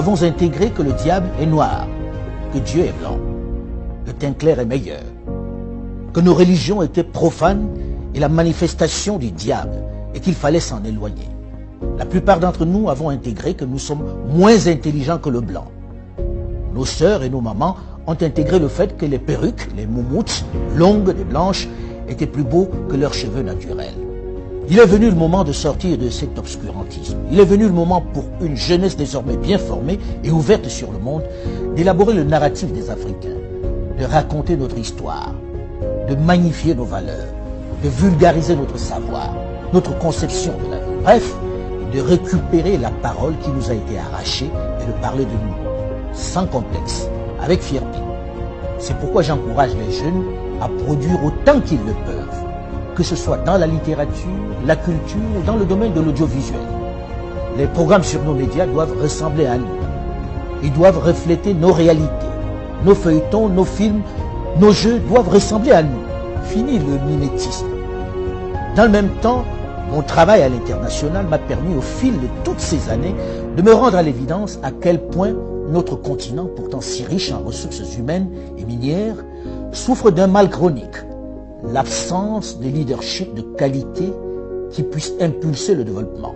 Nous avons intégré que le diable est noir, que Dieu est blanc, le teint clair est meilleur, que nos religions étaient profanes et la manifestation du diable et qu'il fallait s'en éloigner. La plupart d'entre nous avons intégré que nous sommes moins intelligents que le blanc. Nos sœurs et nos mamans ont intégré le fait que les perruques, les moumoutes, longues et blanches, étaient plus beaux que leurs cheveux naturels. Il est venu le moment de sortir de cet obscurantisme. Il est venu le moment pour une jeunesse désormais bien formée et ouverte sur le monde d'élaborer le narratif des Africains, de raconter notre histoire, de magnifier nos valeurs, de vulgariser notre savoir, notre conception de la vie. Bref, de récupérer la parole qui nous a été arrachée et de parler de nous, sans complexe, avec fierté. C'est pourquoi j'encourage les jeunes à produire autant qu'ils le peuvent, que ce soit dans la littérature, la culture et dans le domaine de l'audiovisuel. Les programmes sur nos médias doivent ressembler à nous. Ils doivent refléter nos réalités. Nos feuilletons, nos films, nos jeux doivent ressembler à nous. Fini le mimétisme. Dans le même temps, mon travail à l'international m'a permis au fil de toutes ces années de me rendre à l'évidence à quel point notre continent, pourtant si riche en ressources humaines et minières, souffre d'un mal chronique, l'absence de leadership de qualité qui puisse impulser le développement.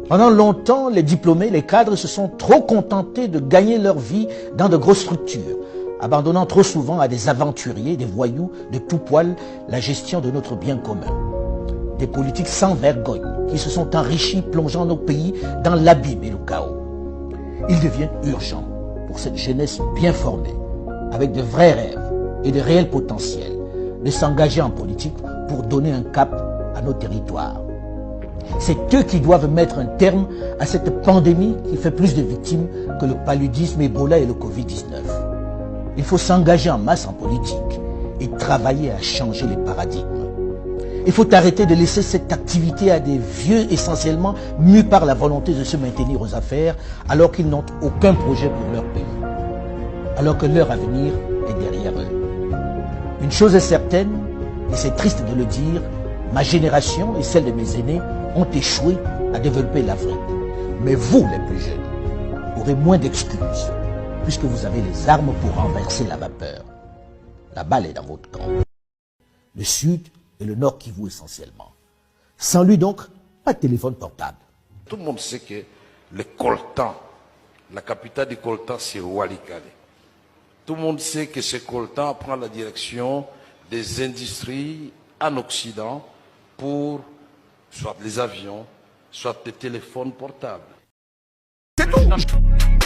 Pendant longtemps, les diplômés, les cadres se sont trop contentés de gagner leur vie dans de grosses structures, abandonnant trop souvent à des aventuriers, des voyous de tout poil la gestion de notre bien commun. Des politiques sans vergogne qui se sont enrichis, plongeant nos pays dans l'abîme et le chaos. Il devient urgent pour cette jeunesse bien formée, avec de vrais rêves et de réels potentiels, de s'engager en politique pour donner un cap à nos territoires. C'est eux qui doivent mettre un terme à cette pandémie qui fait plus de victimes que le paludisme, Ebola et le Covid-19. Il faut s'engager en masse en politique et travailler à changer les paradigmes. Il faut arrêter de laisser cette activité à des vieux essentiellement mus par la volonté de se maintenir aux affaires alors qu'ils n'ont aucun projet pour leur pays, alors que leur avenir est derrière eux. Une chose est certaine, et c'est triste de le dire, ma génération et celle de mes aînés ont échoué à développer l'Afrique. Mais vous, les plus jeunes, aurez moins d'excuses, puisque vous avez les armes pour renverser la vapeur. La balle est dans votre camp. Le Sud et le Nord Kivu essentiellement. Sans lui donc, pas de téléphone portable. Tout le monde sait que le coltan, la capitale du coltan, c'est Walikale. Tout le monde sait que ce coltan prend la direction des industries en Occident pour soit les avions, soit les téléphones portables. C'est tout.